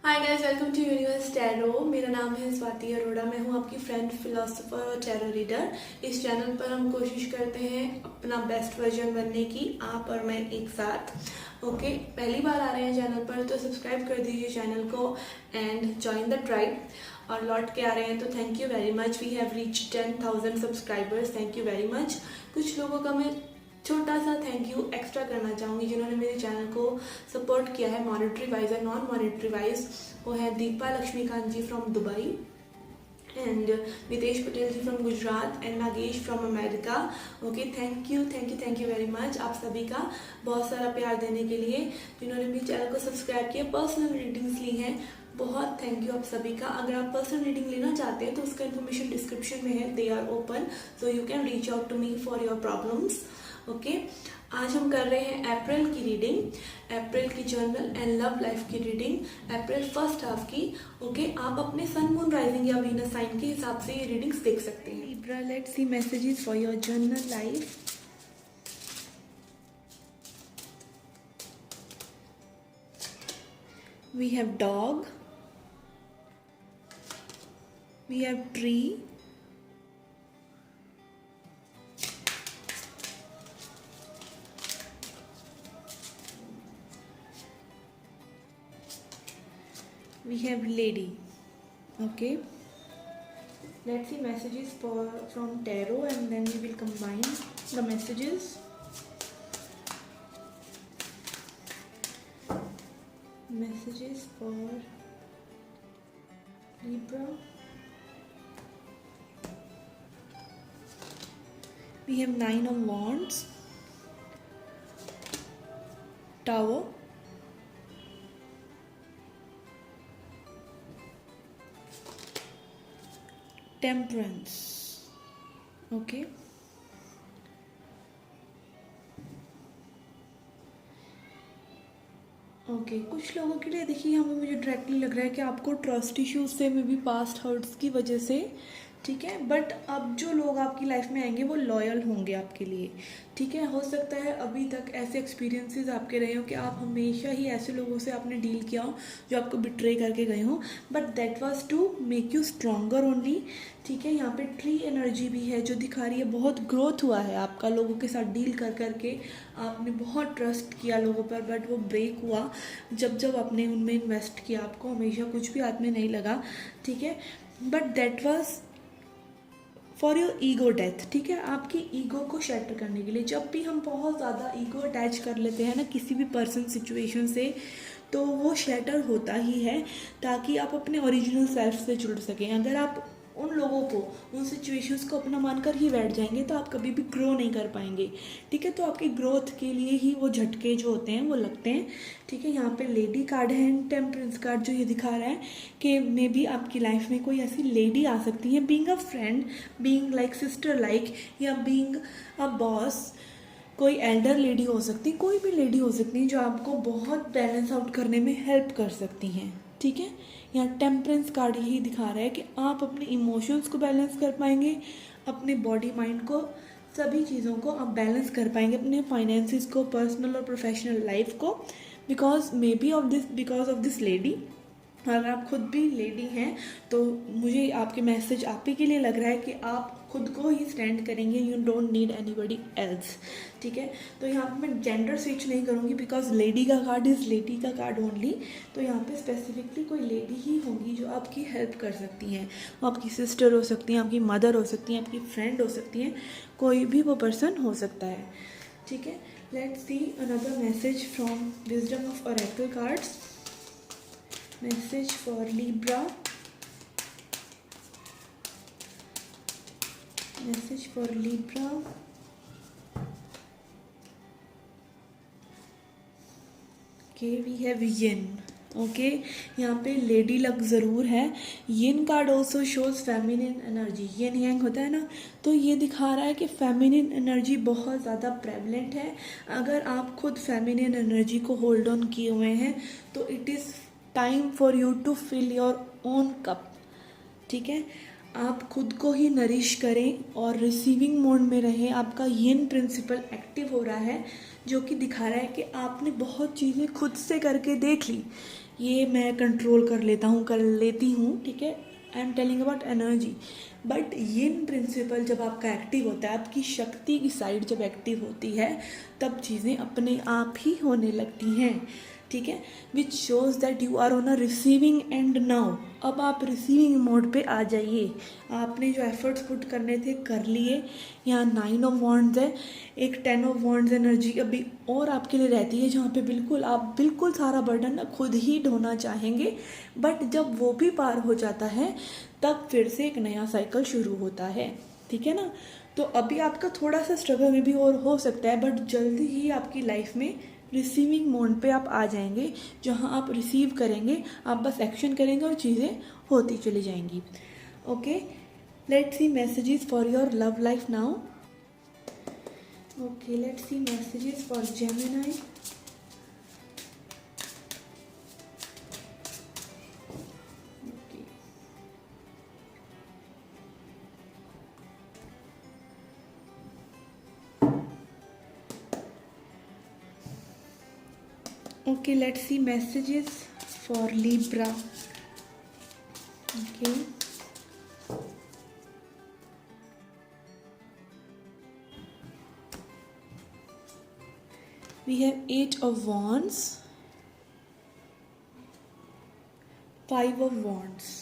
Hi guys, welcome to universe tarot. मेरा नाम है स्वाति अरोड़ा। मैं हूँ आपकी फ्रेंड, फिलोसोफर और टैरो रीडर। इस चैनल पर हम कोशिश करते हैं अपना बेस्ट वर्जन बनने की, आप और मैं एक साथ। ओके, पहली बार आ रहे हैं चैनल पर तो सब्सक्राइब कर दीजिए चैनल को एंड जॉइन द ट्राइब। और लौट के आ रहे हैं तो thank you very much. We have reach 10,000 subscribers. Thank you very much. कुछ लोगों का मैं छोटा सा थैंक यू एक्स्ट्रा करना चाहूँगी जिन्होंने मेरे चैनल को सपोर्ट किया है मॉनेटरी वाइज और नॉन मॉनेटरी वाइज। वो है Deepa Laxmikant ji from Dubai and Nitesh Patel ji from Gujarat and Nagesh from America. Okay, thank you very much आप सभी का बहुत सारा प्यार देने के लिए। जिन्होंने मेरे चैनल को सब्सक्राइब किया, पर्सनल रीडिंग्स ली हैं, बहुत थैंक यू आप सभी का। अगर आप पर्सनल रीडिंग लेना चाहते हैं तो उसका इन्फॉर्मेशन डिस्क्रिप्शन में है। They are open, so you can reach out to me for your problems. Okay, आज हम कर रहे हैं अप्रैल की रीडिंग, अप्रैल की जर्नल एंड लव लाइफ की रीडिंग, अप्रैल फर्स्ट हाफ की। ओके, आप अपने सन, मून, राइजिंग या वीनस साइन के हिसाब से ये रीडिंग्स देख सकते हैं। Libra, let's see messages for your journal life. We have dog, we have tree, we have lady. Okay, let's see messages from tarot and then we will combine the messages. Messages for Libra. We have 9 of Wands, Tower, Temperance. Okay, okay कुछ लोगों के लिए देखिए, यहाँ पे मुझे directly लग रहा है कि आपको ट्रस्ट इश्यूज से मे बी पास्ट हर्ट्स की वजह से, ठीक है, बट अब जो लोग आपकी लाइफ में आएंगे वो लॉयल होंगे आपके लिए, ठीक है। हो सकता है अभी तक ऐसे एक्सपीरियंसेस आपके रहे हो कि आप हमेशा ही ऐसे लोगों से आपने डील किया हो जो आपको बिट्रे करके गए हो, but that was to make you stronger only, ठीक है। यहाँ पे ट्री एनर्जी भी है जो दिखा रही है बहुत ग्रोथ हुआ है आपका लोगों के साथ डील कर करके। आपने बहुत ट्रस्ट किया लोगों पर बट वो ब्रेक हुआ जब जब आपने उनमें इन्वेस्ट किया। आपको हमेशा कुछ भी हाथ में नहीं लगा, ठीक है, but that was for your ego death, ठीक है, आपकी ईगो को शैटर करने के लिए। जब भी हम बहुत ज़्यादा ईगो अटैच कर लेते हैं ना किसी भी पर्सन सिचुएशन से, तो वो शैटर होता ही है ताकि आप अपने ओरिजिनल सेल्फ से जुड़ सकें। अगर आप उन लोगों को, उन सिचुएशंस को अपना मानकर ही बैठ जाएंगे तो आप कभी भी ग्रो नहीं कर पाएंगे, ठीक है। तो आपकी ग्रोथ के लिए ही वो झटके जो होते हैं वो लगते हैं, ठीक है। यहाँ पे लेडी कार्ड है एंड टेम्परेंस कार्ड जो ये दिखा रहा है कि मे बी आपकी लाइफ में कोई ऐसी लेडी आ सकती है, being a friend, being like sister like, या बीइंग अ बॉस। कोई एल्डर लेडी हो सकती है, कोई भी लेडी हो सकती है जो आपको बहुत बैलेंस आउट करने में हेल्प कर सकती हैं, ठीक है। यहाँ टेम्परेंस कार्ड यही दिखा रहा है कि आप अपने इमोशंस को बैलेंस कर पाएंगे, अपने बॉडी माइंड को, सभी चीज़ों को आप बैलेंस कर पाएंगे, अपने फाइनेंसिस को, पर्सनल और प्रोफेशनल लाइफ को, बिकॉज ऑफ दिस लेडी। अगर आप खुद भी लेडी हैं तो मुझे आपके मैसेज आप ही के लिए लग रहा है कि आप खुद को ही स्टैंड करेंगे, you don't need anybody else, ठीक है। तो यहाँ पे मैं जेंडर स्विच नहीं करूँगी बिकॉज लेडी का कार्ड इज़ लेडी का कार्ड ओनली। तो यहाँ पे स्पेसिफिकली कोई लेडी ही होंगी जो आपकी हेल्प कर सकती हैं। वो आपकी सिस्टर हो सकती हैं, आपकी मदर हो सकती हैं, आपकी फ्रेंड हो सकती हैं, कोई भी वो पर्सन हो सकता है, ठीक है। Let's see another message from wisdom of oracle cards. Message for Libra. Message for Libra. Okay, we have Yin. Okay, यहाँ पे लेडी लक ज़रूर है। Yin card also shows feminine energy, Yin Yang होता है ना, तो ये दिखा रहा है कि फेमिनिन एनर्जी बहुत ज़्यादा प्रेवलेंट है। अगर आप खुद फेमिनिन एनर्जी को होल्ड ऑन किए हुए हैं तो it is time for you to fill your own cup, ठीक है। आप खुद को ही नरिश करें और रिसीविंग मोड में रहें। आपका यिन प्रिंसिपल एक्टिव हो रहा है, जो कि दिखा रहा है कि आपने बहुत चीज़ें खुद से करके देख ली। ये मैं कंट्रोल कर लेता हूँ, कर लेती हूँ, ठीक है। I am telling about energy. But yin principle जब आपका एक्टिव होता है, आपकी शक्ति की साइड जब एक्टिव होती है, तब चीज़ें अपने आप ही होने लगती हैं, ठीक है। Which shows that you are on a receiving end now. अब आप रिसीविंग मोड पे आ जाइए। आपने जो एफर्ट्स पुट करने थे कर लिए। यहाँ 9 ऑफ वॉन्ड्स है, एक 10 ऑफ वॉन्ड्स एनर्जी अभी और आपके लिए रहती है, जहाँ पे बिल्कुल आप बिल्कुल सारा बर्डन ना खुद ही ढोना चाहेंगे। बट जब वो भी पार हो जाता है, तब फिर से एक नया साइकिल शुरू होता है, ठीक है ना। तो अभी आपका थोड़ा सा स्ट्रगल में भी और हो सकता है, बट जल्दी ही आपकी लाइफ में रिसीविंग मोड पे आप आ जाएंगे, जहां आप रिसीव करेंगे, आप बस एक्शन करेंगे और चीज़ें होती चली जाएंगी। Okay, let's see messages for your love life now. Okay, let's see messages for Gemini. Okay, let's see messages for Libra. Okay. We have 8 of Wands, 5 of Wands.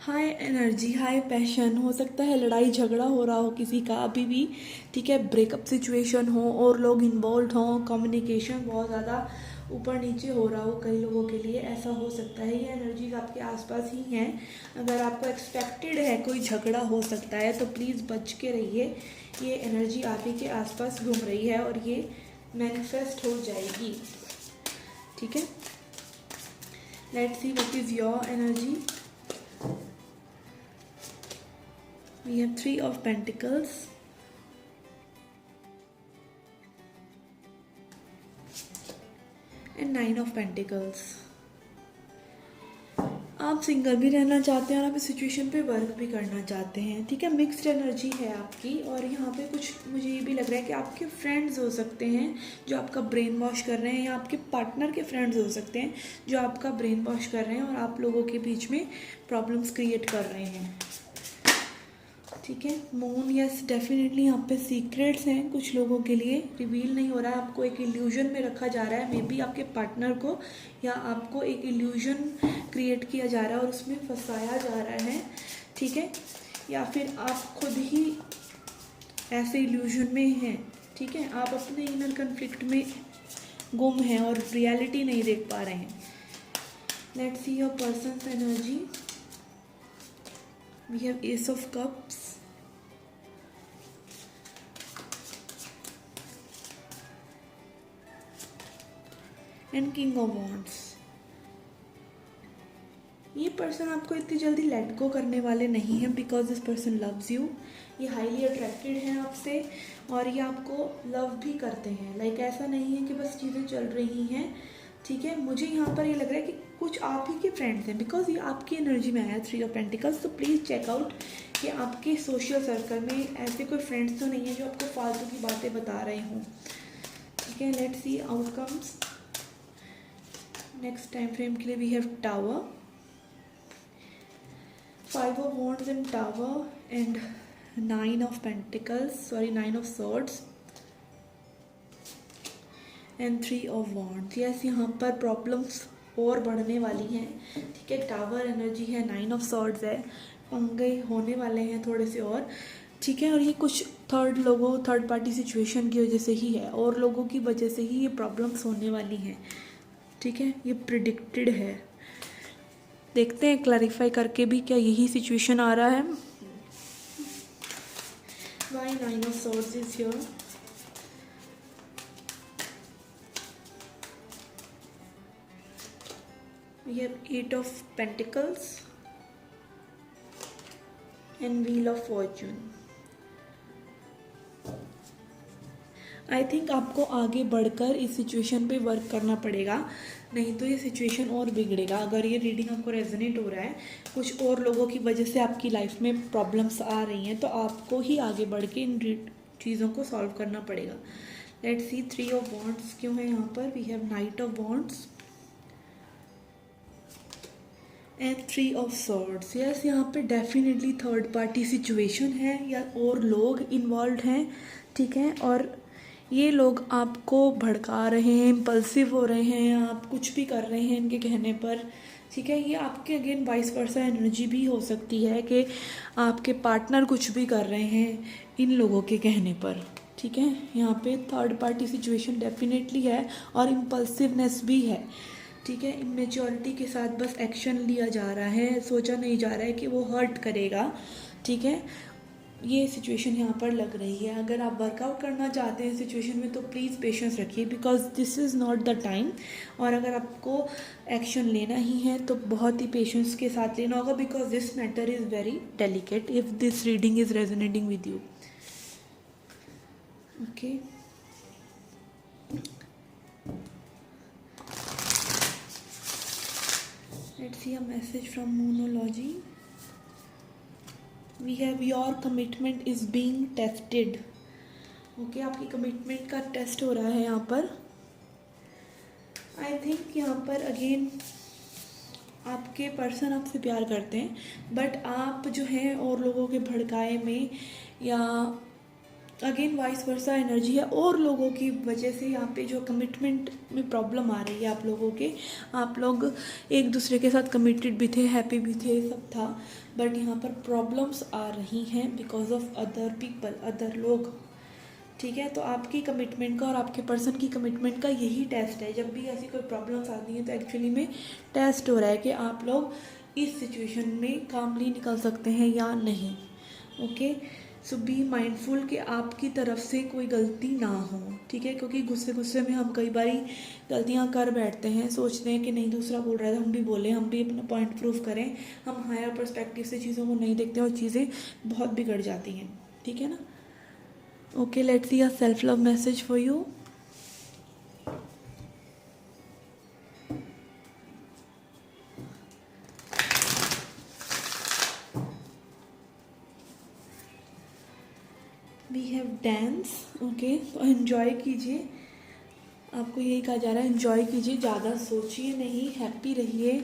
High energy, high passion. हो सकता है लड़ाई झगड़ा हो रहा हो किसी का अभी भी, ठीक है। ब्रेकअप सिचुएशन हो और लोग इन्वॉल्व हों, कम्युनिकेशन बहुत ज़्यादा ऊपर नीचे हो रहा हो कई लोगों के लिए, ऐसा हो सकता है। ये एनर्जीज आपके आसपास ही हैं। अगर आपको एक्सपेक्टेड है कोई झगड़ा हो सकता है, तो प्लीज़ बच के रहिए। ये एनर्जी आप ही के आसपास घूम रही है और ये मैनिफेस्ट हो जाएगी, ठीक है। Let's see what is your energy. We have 3 of Pentacles and 9 of Pentacles. आप सिंगल भी रहना चाहते हैं और आप इस सिचुएशन पे वर्क भी करना चाहते हैं, ठीक है। मिक्स्ड एनर्जी है आपकी। और यहाँ पे कुछ मुझे ये भी लग रहा है कि आपके फ्रेंड्स हो सकते हैं जो आपका ब्रेन वॉश कर रहे हैं, या आपके पार्टनर के फ्रेंड्स हो सकते हैं जो आपका ब्रेन वॉश कर रहे हैं और आप लोगों के बीच में प्रॉब्लम्स क्रिएट कर रहे हैं, ठीक है। मून, यस डेफिनेटली यहाँ पे सीक्रेट्स हैं कुछ लोगों के लिए, रिवील नहीं हो रहा है। आपको एक इल्यूजन में रखा जा रहा है, मे बी आपके पार्टनर को, या आपको एक इल्यूजन क्रिएट किया जा रहा है और उसमें फंसाया जा रहा है, ठीक है। या फिर आप खुद ही ऐसे इल्यूजन में हैं, ठीक है। आप अपने इनर कन्फ्लिक्ट में गुम हैं और रियलिटी नहीं देख पा रहे हैं। Let's see your person's energy. We have ace of cups, and king of wands. ये पर्सन आपको इतनी जल्दी लेट गो करने वाले नहीं हैं, because this person loves you. ये हाईली अट्रैक्टेड हैं आपसे और ये आपको लव भी करते हैं। लाइक ऐसा नहीं है कि बस चीज़ें चल रही हैं, ठीक है। मुझे यहाँ पर ये लग रहा है कि कुछ आप ही के फ्रेंड्स हैं, बिकॉज ये आपकी एनर्जी में आया 3 ऑफ पेंटिकल्स। तो प्लीज़ चेक आउट कि आपके सोशल सर्कल में ऐसे कोई फ्रेंड्स तो नहीं है जो आपको फालतू की बातें बता रहे हों, ठीक है। Let's see outcomes next time frame के लिए। We have tower, 5 of wands and tower, and 9 of pentacles, 9 of swords and 3 of wands. Yes, यहाँ पर प्रॉब्लम्स और बढ़ने वाली हैं, ठीक है। टावर एनर्जी है, 9 of swords है, पंगे होने वाले हैं थोड़े से और, ठीक है। और ये कुछ थर्ड पार्टी सिचुएशन की वजह से ही है और लोगों की वजह से ही ये प्रॉब्लम्स होने वाली हैं, ठीक है। ये प्रिडिक्टेड है। देखते हैं क्लैरिफाई करके भी क्या यही सिचुएशन आ रहा है। Why 9 of swords is here? We have 8 of pentacles and wheel of fortune. I think आपको आगे बढ़कर इस सिचुएशन पे वर्क करना पड़ेगा, नहीं तो ये सिचुएशन और बिगड़ेगा। अगर ये रीडिंग आपको रेजोनेट हो रहा है, कुछ और लोगों की वजह से आपकी लाइफ में प्रॉब्लम्स आ रही हैं, तो आपको ही आगे बढ़ के इन चीज़ों को सॉल्व करना पड़ेगा। लेट्स सी 3 ऑफ वॉन्ड्स क्यों है यहाँ पर। We have knight of wands and 3 of swords. Yes, यहाँ पे डेफिनेटली थर्ड पार्टी सिचुएशन है या और लोग इन्वॉल्व हैं, ठीक है। और ये लोग आपको भड़का रहे हैं, इम्पल्सिव हो रहे हैं, आप कुछ भी कर रहे हैं इनके कहने पर, ठीक है। ये आपके अगेन वाइस वर्सा एनर्जी भी हो सकती है कि आपके पार्टनर कुछ भी कर रहे हैं इन लोगों के कहने पर, ठीक है। यहाँ पे थर्ड पार्टी सिचुएशन डेफिनेटली है और इम्पल्सिवनेस भी है, ठीक है। इमेच्योरिटी के साथ बस एक्शन लिया जा रहा है, सोचा नहीं जा रहा है कि वो हर्ट करेगा, ठीक है। ये सिचुएशन यहाँ पर लग रही है। अगर आप वर्कआउट करना चाहते हैं सिचुएशन में तो प्लीज़ पेशेंस रखिए, because this is not the time. और अगर आपको एक्शन लेना ही है तो बहुत ही पेशेंस के साथ लेना होगा, because this matter is very delicate if this reading is resonating with you. Okay, let's see a message from Moonology. We have your commitment is being tested. Okay, आपकी कमिटमेंट का टेस्ट हो रहा है यहाँ पर। आई थिंक यहाँ पर again आपके पर्सन आपसे प्यार करते हैं, बट आप जो हैं और लोगों के भड़काए में या अगेन वाइस वर्सा एनर्जी है और लोगों की वजह से यहाँ पे जो कमिटमेंट में प्रॉब्लम आ रही है आप लोगों के। आप लोग एक दूसरे के साथ कमिटेड भी थे, हैप्पी भी थे, सब था, बट यहाँ पर प्रॉब्लम्स आ रही हैं because of other people, other लोग, ठीक है। तो आपकी कमिटमेंट का और आपके पर्सन की कमिटमेंट का यही टेस्ट है। जब भी ऐसी कोई प्रॉब्लम्स आती हैं तो एक्चुअली में टेस्ट हो रहा है कि आप लोग इस सिचुएशन में कामली निकल सकते हैं या नहीं। ओके, सो बी माइंडफुल कि आपकी तरफ से कोई गलती ना हो, ठीक है। क्योंकि गुस्से में हम कई बारी गलतियां कर बैठते हैं, सोचते हैं कि नहीं दूसरा बोल रहा है तो हम भी बोलें, हम भी अपना पॉइंट प्रूव करें। हम हायर पर्सपेक्टिव से चीज़ों को नहीं देखते और चीज़ें बहुत बिगड़ जाती हैं, ठीक है ना। Okay, let's see a self love message for you. We have dance. Okay, तो एन्जॉय कीजिए, आपको यही कहा जा रहा है, एन्जॉय कीजिए, ज़्यादा सोचिए नहीं, हैप्पी रहिए,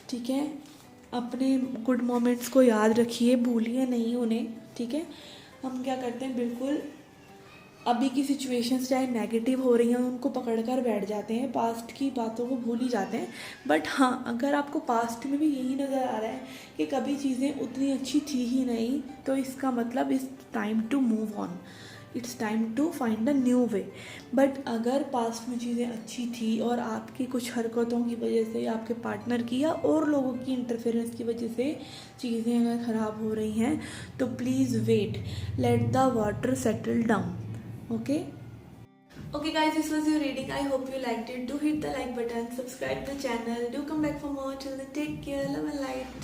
ठीक है। अपने गुड मोमेंट्स को याद रखिए, भूलिए नहीं उन्हें, ठीक है। हम क्या करते हैं, बिल्कुल अभी की सिचुएशंस चाहे नेगेटिव हो रही हैं उनको पकड़ कर बैठ जाते हैं, पास्ट की बातों को भूल ही जाते हैं। बट हाँ, अगर आपको पास्ट में भी यही नज़र आ रहा है कि कभी चीज़ें उतनी अच्छी थी ही नहीं, तो इसका मतलब it's time to move on, it's time to find a new way. But अगर पास्ट में चीज़ें अच्छी थी और आपकी कुछ हरकतों की वजह से, आपके पार्टनर की या और लोगों की इंटरफेरेंस की वजह से चीज़ें अगर ख़राब हो रही हैं, तो please wait, let the water settle down. Okay guys, this was your reading. I hope you liked it. Do hit the like button, subscribe the channel, do come back for more. Till then, take care, love and light.